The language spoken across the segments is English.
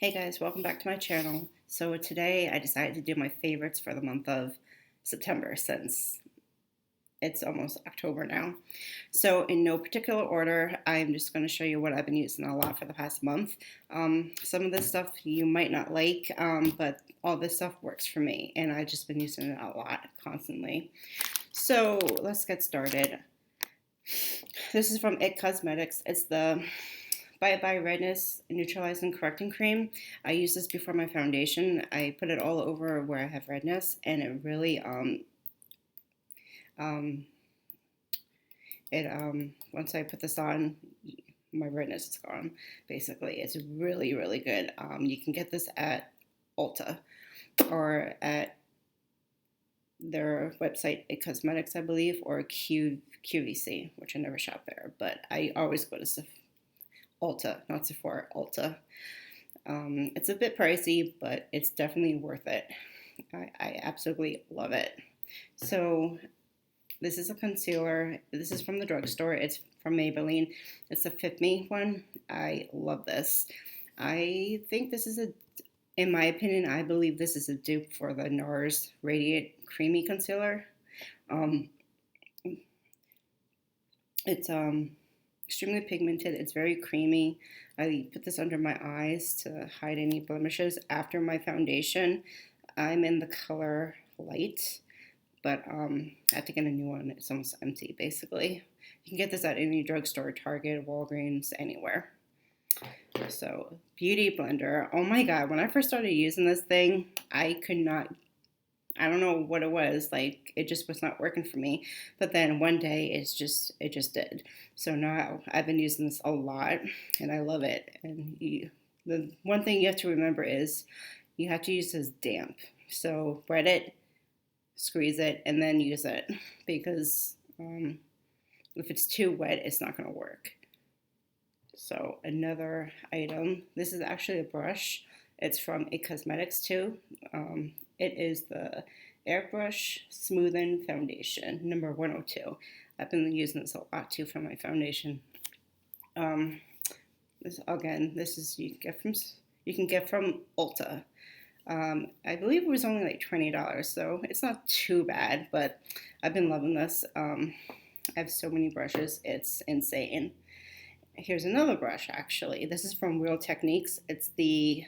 Hey guys, welcome back to my channel. So today I decided to do my favorites for the month of September since it's almost October now. So in no particular order, I'm just going to show you what I've been using a lot for the past month. Some of this stuff you might not like, but all this stuff works for me and I've just been using it a lot constantly. So let's get started. This is from IT Cosmetics. It's the Bye Bye Redness Neutralizing Correcting Cream. I use this before my foundation. I put it all over where I have redness, and it really um, once I put this on, my redness is gone. Basically, it's really good. You can get this at Ulta or at their website, IT Cosmetics, I believe, or QVC, which I never shop there, but I always go to Ulta, not Sephora, Ulta. It's a bit pricey, but it's definitely worth it. I absolutely love it. So this is a concealer. This is from the drugstore. It's from Maybelline. It's a Fit Me one. I love this. I think this is in my opinion, I believe this is a dupe for the NARS Radiant Creamy Concealer. Um, it's extremely pigmented. It's very creamy. I put this under my eyes to hide any blemishes after my foundation. I'm in the color light, but I have to get a new one. It's almost empty, basically. You can get this at any drugstore, Target, Walgreens, anywhere. So, Beauty Blender. Oh my God, when I first started using this thing, I don't know what it was, like it just was not working for me. But then one day it just did. So now I've been using this a lot and I love it. And the one thing you have to remember is you have to use this damp. So wet it, squeeze it, and then use it because if it's too wet, it's not going to work. So another item, this is actually a brush. It's from IT Cosmetics too. It is the Airbrush Smoothen Foundation, number 102. I've been using this a lot too for my foundation. This is you can get from Ulta. I believe it was only like $20, so it's not too bad. But I've been loving this. I have so many brushes; it's insane. Here's another brush, actually. This is from Real Techniques. It's the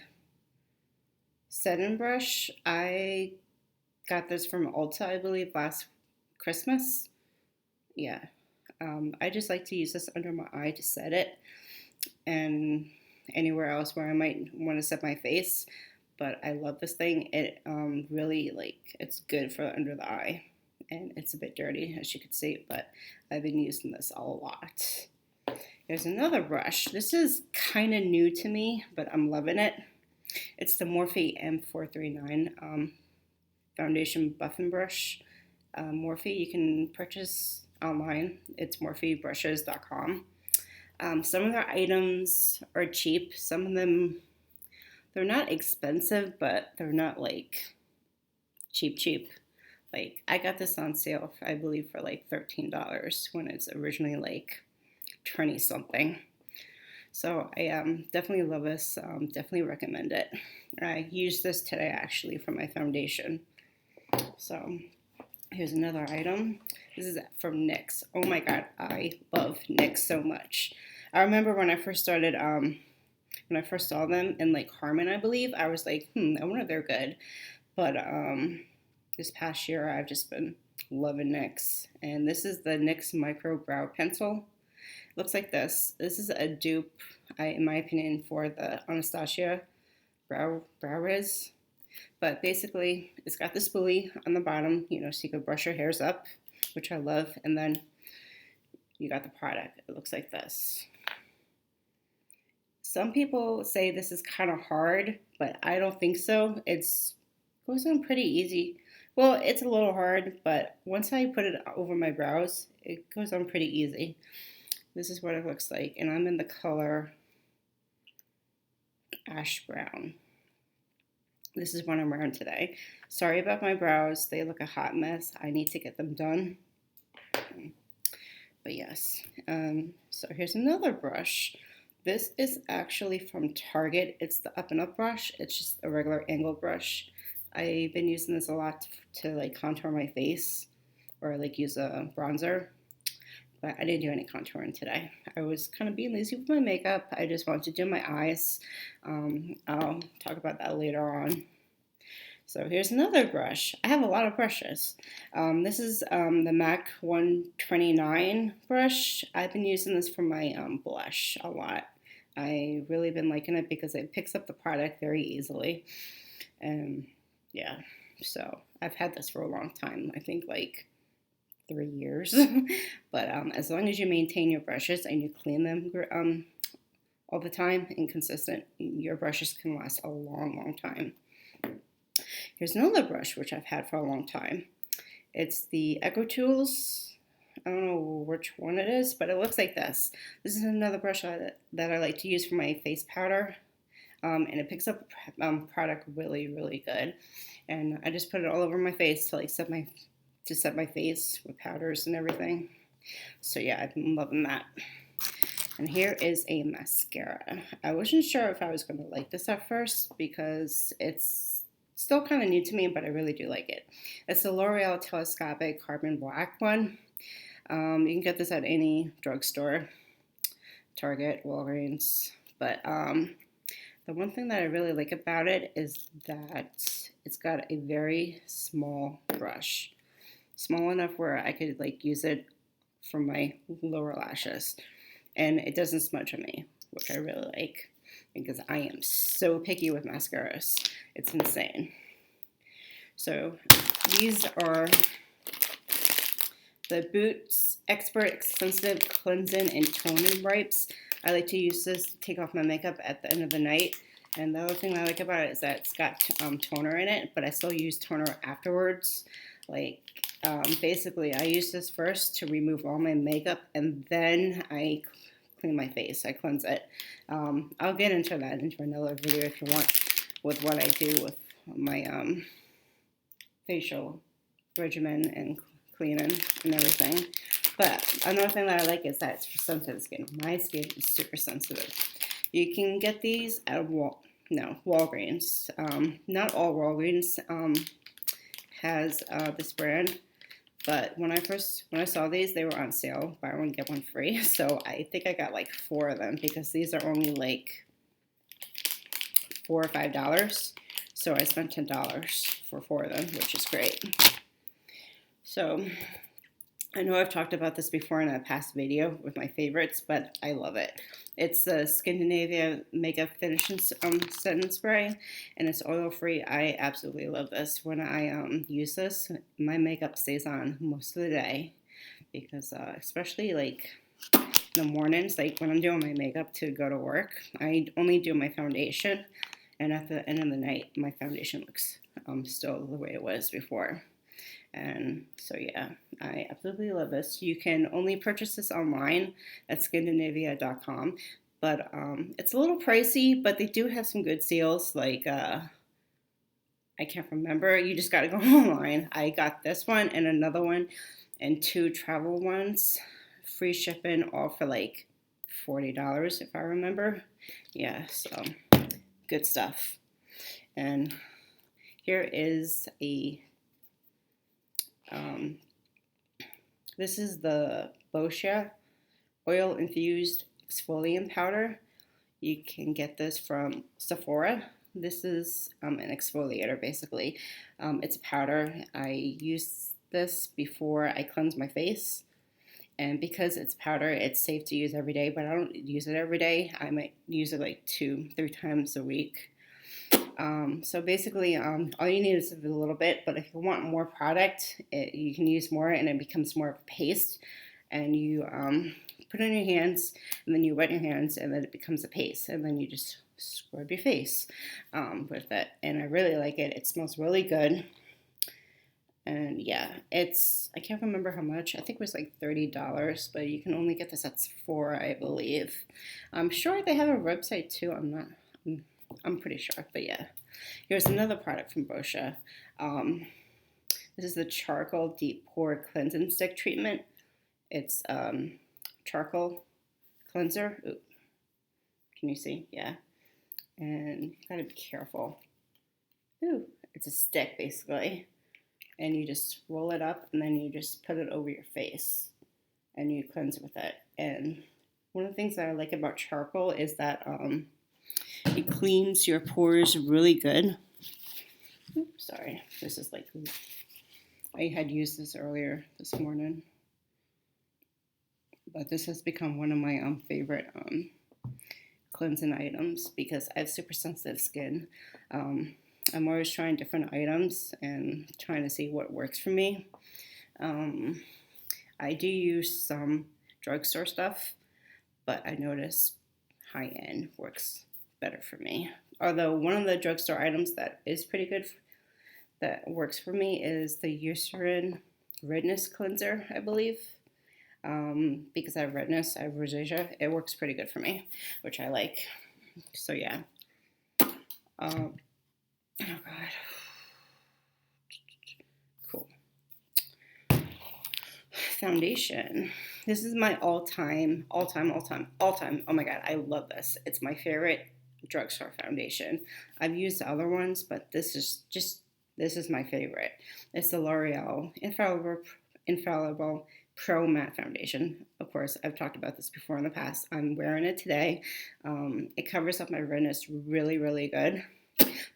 setting brush. I got this from Ulta, I believe, last Christmas. Yeah. I just like to use this under my eye to set it and anywhere else where I might want to set my face. But I love this thing. It really, it's good for under the eye. And it's a bit dirty, as you can see, but I've been using this a lot. There's another brush. This is kind of new to me, but I'm loving it. It's the Morphe M439 foundation buffing brush. Morphe you can purchase online. It's morphebrushes.com. Some of their items are cheap. Some of them, they're not expensive, but they're not like cheap. Like I got this on sale, I believe, for like $13 when it's originally like 20 something. So I definitely love this, definitely recommend it. I used this today actually for my foundation. So here's another item. This is from NYX. Oh my God, I love NYX so much. I remember when I first started, when I first saw them in like Harmon, I believe, I was like, I wonder if they're good. But this past year, I've just been loving NYX. And this is the NYX Micro Brow Pencil. Looks like this. This is a dupe, in my opinion, for the Anastasia Brow Riz. But basically, it's got the spoolie on the bottom, so you can brush your hairs up, which I love. And then you got the product. It looks like this. Some people say this is kind of hard, but I don't think so. It goes on pretty easy. Well, it's a little hard, but once I put it over my brows, it goes on pretty easy. This is what it looks like, and I'm in the color ash brown. This is what I'm wearing today. Sorry about my brows. They look a hot mess. I need to get them done. But yes. So here's another brush. This is actually from Target. It's the Up and Up brush. It's just a regular angled brush. I've been using this a lot to like contour my face or like use a bronzer, but I didn't do any contouring today. I was kind of being lazy with my makeup. I just wanted to do my eyes. I'll talk about that later on. So here's another brush. I have a lot of brushes. This is the MAC 129 brush. I've been using this for my blush a lot. I really been liking it because it picks up the product very easily. And yeah, so I've had this for a long time. I think like 3 years. But as long as you maintain your brushes and you clean them all the time and consistent, your brushes can last a long, long time. Here's another brush which I've had for a long time. It's the EcoTools. I don't know which one it is, but it looks like this. This is another brush that I like to use for my face powder, and it picks up product really, really good. And I just put it all over my face to like set my face with powders and everything. So yeah, I've been loving that. And here is a mascara. I wasn't sure if I was going to like this at first because it's still kind of new to me, but I really do like it. It's the L'Oreal Telescopic Carbon Black one. You can get this at any drugstore, Target, Walgreens. But the one thing that I really like about it is that it's got a very small brush. Small enough where I could like use it for my lower lashes. And it doesn't smudge on me, which I really like because I am so picky with mascaras. It's insane. So these are the Boots Expert Extensive Cleansing and Toning Wipes. I like to use this to take off my makeup at the end of the night. And the other thing I like about it is that it's got toner in it, but I still use toner afterwards. Like, basically, I use this first to remove all my makeup, and then I clean my face. I cleanse it. I'll get into that into another video if you want, with what I do with my facial regimen and cleaning and everything. But another thing that I like is that it's for sensitive skin. My skin is super sensitive. You can get these at Walgreens. Not all Walgreens has this brand, but when I saw these, they were on sale, buy one get one free. So I think I got like 4 of them because these are only like $4 or $5. So I spent $10 for 4 of them, which is great. So I know I've talked about this before in a past video with my favorites, but I love it. It's the Skindinavia Makeup Finishing Setting Spray, and it's oil-free. I absolutely love this. When I use this, my makeup stays on most of the day because especially like in the mornings, like when I'm doing my makeup to go to work, I only do my foundation, and at the end of the night, my foundation looks still the way it was before. And so yeah, I absolutely love this. You can only purchase this online at skindinavia.com, but it's a little pricey, but they do have some good sales. Like I can't remember. You just got to go online. I got this one and another one and 2 travel ones, free shipping, all for like $40 if I remember. Yeah, so good stuff. And here is a this is the Boscia Oil Infused Exfoliant Powder. You can get this from Sephora. This is an exfoliator, basically. It's a powder. I use this before I cleanse my face. And because it's powder, it's safe to use every day, but I don't use it every day. I might use it like 2-3 times a week. So basically, all you need is a little bit, but if you want more product, you can use more and it becomes more of a paste. And you put it on your hands, and then you wet your hands, and then it becomes a paste. And then you just scrub your face with it. And I really like it. It smells really good. And yeah, I can't remember how much. I think it was like $30, but you can only get this at Sephora, I believe. I'm sure they have a website too. I'm pretty sure, but yeah. Here's another product from Boscia. This is the Charcoal Deep Pore Cleansing Stick Treatment. It's charcoal cleanser. Ooh. Can you see? Yeah. And you gotta be careful. Ooh, it's a stick basically. And you just roll it up and then you just put it over your face and you cleanse with it. And one of the things that I like about charcoal is that it cleans your pores really good. Oops, sorry, this is like, I had used this earlier this morning, but this has become one of my favorite cleansing items because I have super sensitive skin. I'm always trying different items and trying to see what works for me. I do use some drugstore stuff, but I notice high-end works better for me. Although one of the drugstore items that is pretty good that works for me is the Eucerin Redness Cleanser, I believe. Because I have redness, I have rosacea, it works pretty good for me, which I like. So yeah. Oh God. Cool. Foundation. This is my all-time. Oh my God, I love this. It's my favorite drugstore foundation. I've used other ones, but this is my favorite. It's the L'Oreal Infallible Pro Matte Foundation. Of course, I've talked about this before in the past. I'm wearing it today. It covers up my redness really, really good.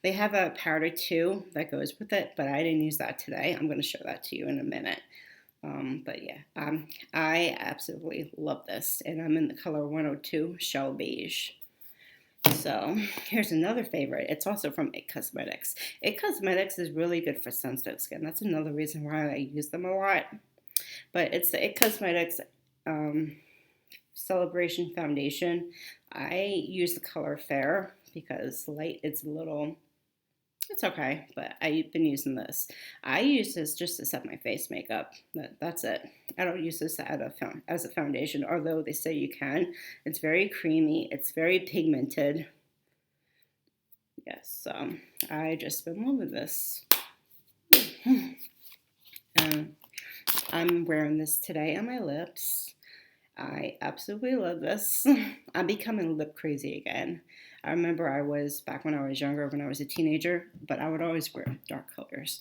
They have a powder too that goes with it, but I didn't use that today. I'm going to show that to you in a minute. But yeah, I absolutely love this, and I'm in the color 102 Shell Beige. So here's another favorite. It's also from IT Cosmetics. IT Cosmetics is really good for sensitive skin. That's another reason why I use them a lot. But it's the IT Cosmetics Celebration Foundation. I use the color Fair because light, it's okay, but I've been using this. I use this just to set my face makeup. That's it. I don't use this as a foundation, although they say you can. It's very creamy. It's very pigmented. Yes, I just been loving this. I'm wearing this today on my lips. I absolutely love this. I'm becoming lip crazy again. I remember I was, back when I was younger, when I was a teenager, but I would always wear dark colors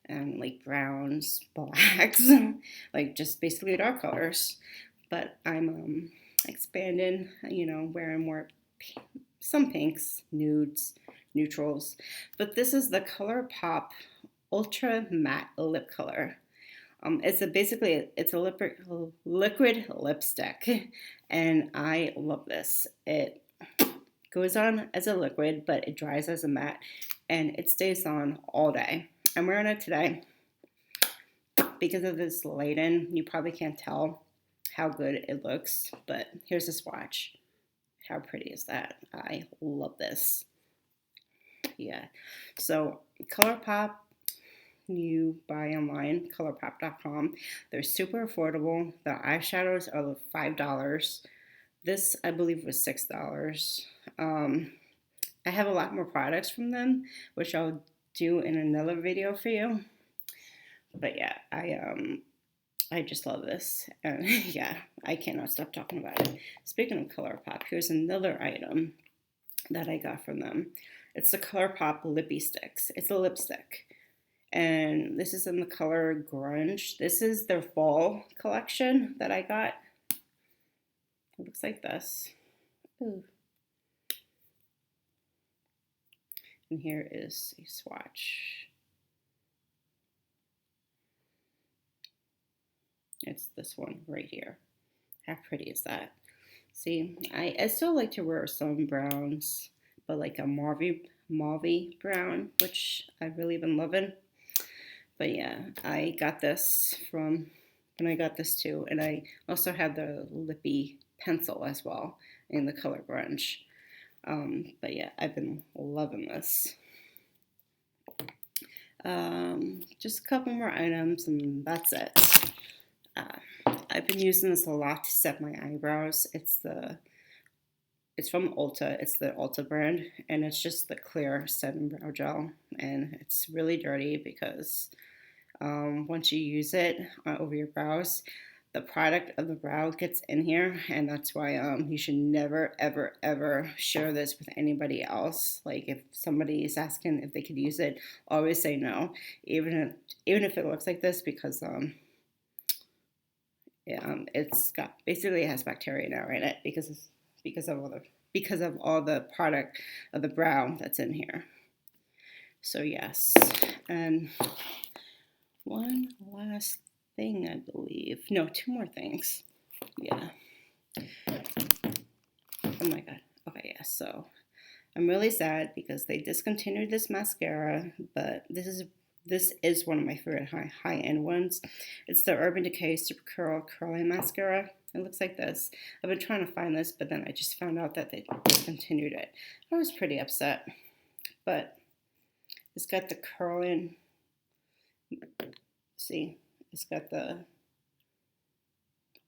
and like browns, blacks, like just basically dark colors. But I'm expanding, wearing more, some pinks, nudes, neutrals. But this is the ColourPop Ultra Matte Lip Color. It's a liquid lipstick, and I love this. It goes on as a liquid, but it dries as a matte, and it stays on all day. I'm wearing it today. Because of this lighting, you probably can't tell how good it looks, but here's a swatch. How pretty is that? I love this. Yeah. So ColourPop, you buy online, colourpop.com. They're super affordable. The eyeshadows are $5. This, I believe, was $6. I have a lot more products from them, which I'll do in another video for you. But yeah, I just love this. And yeah, I cannot stop talking about it. Speaking of ColourPop, here's another item that I got from them. It's the ColourPop Lippy Sticks. It's a lipstick. And this is in the color Grunge. This is their fall collection that I got. It looks like this. Ooh. And here is a swatch. It's this one right here. How pretty is that? See, I still like to wear some browns, but like a mauvey brown, which I've really been loving. But yeah, I got this and I got this too. And I also have the lippy pencil as well in the color Grunge. But yeah, I've been loving this. Just a couple more items and that's it. I've been using this a lot to set my eyebrows. It's from Ulta. It's the Ulta brand, and it's just the clear setting brow gel. And it's really dirty because once you use it over your brows, the product of the brow gets in here, and that's why you should never ever ever share this with anybody else. Like if somebody is asking if they could use it, always say no, even if it looks like this, because it's got basically, it has bacteria now in it because of all the product of the brow that's in here. So yes, and one last thing, I believe. No, two more things. Yeah. Oh my god. Okay, yeah. So I'm really sad because they discontinued this mascara, but this is one of my favorite high end ones. It's the Urban Decay Super Curl Curling Mascara. It looks like this. I've been trying to find this, but then I just found out that they discontinued it. I was pretty upset, but it's got the curling. See, it's got the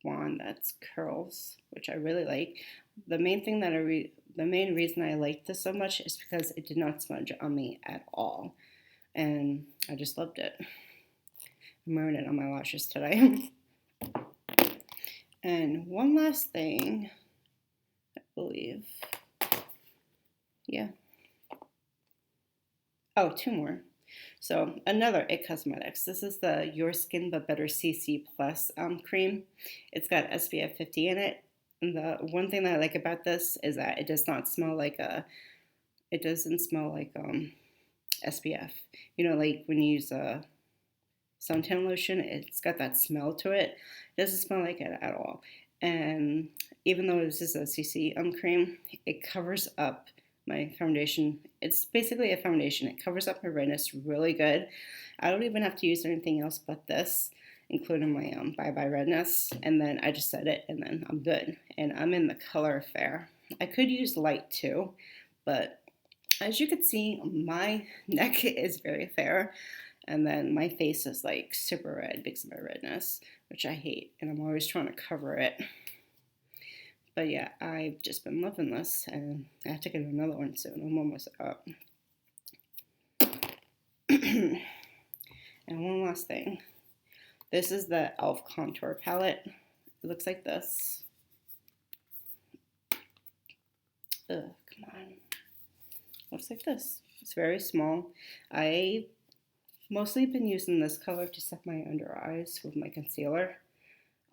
wand that's curls, which I really like. The main thing that the main reason I like this so much is because it did not smudge on me at all, and I just loved it. I'm wearing it on my lashes today. And one last thing, I believe. Yeah. Oh, two more. So another IT Cosmetics. This is the Your Skin But Better CC Plus cream. It's got SPF 50 in it. And the one thing that I like about this is that it does not smell like it doesn't smell like SPF. You know, like when you use a suntan lotion, it's got that smell to it. It doesn't smell like it at all. And even though this is a CC cream, it covers up my foundation. It's basically a foundation. It covers up my redness really good. I don't even have to use anything else but this, including my Bye Bye Redness. And then I just set it, and then I'm good. And I'm in the color Fair. I could use light too, but as you can see, my neck is very fair. And then my face is like super red because of my redness, which I hate. And I'm always trying to cover it. But yeah, I've just been loving this, and I have to get another one soon. I'm almost up. And one last thing. This is the e.l.f. Contour Palette. It looks like this. Ugh, come on. Looks like this. It's very small. I mostly been using this color to set my under eyes with my concealer.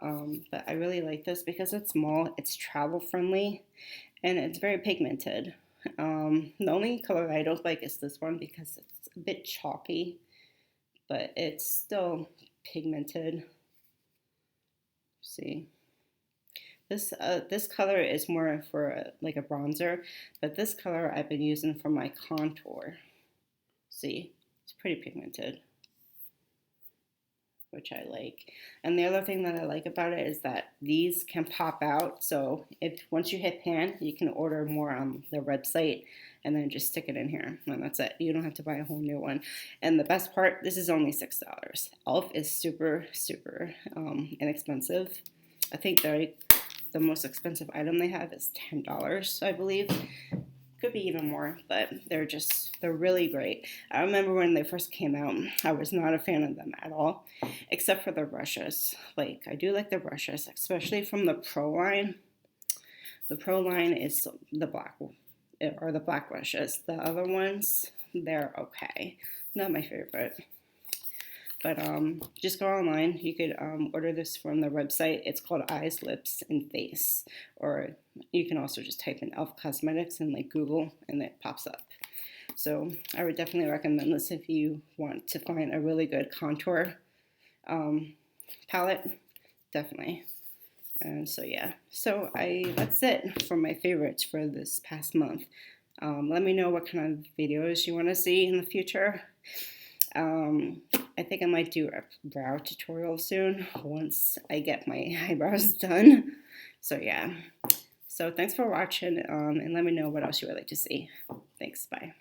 But I really like this because it's small, it's travel friendly, and it's very pigmented. The only color I don't like is this one because it's a bit chalky, but it's still pigmented. See, this color is more for like a bronzer, but this color I've been using for my contour. See, it's pretty pigmented, which I like. And the other thing that I like about it is that these can pop out. So if once you hit pan, you can order more on their website and then just stick it in here. And that's it. You don't have to buy a whole new one. And the best part, this is only $6. e.l.f. is super, super inexpensive. I think the most expensive item they have is $10, I believe. Could be even more, but they're really great. I remember when they first came out, I was not a fan of them at all, except for the brushes. Like, I do like the brushes, especially from the Pro line. The Pro line is the black brushes. The other ones, they're okay. Not my favorite. But just go online. You could order this from their website. It's called Eyes, Lips, and Face. Or you can also just type in e.l.f. Cosmetics in like Google, and it pops up. So I would definitely recommend this if you want to find a really good contour palette. Definitely. And so yeah. So that's it for my favorites for this past month. Let me know what kind of videos you want to see in the future. I think I might do a brow tutorial soon once I get my eyebrows done. So yeah. So thanks for watching, and let me know what else you would like to see. Thanks. Bye.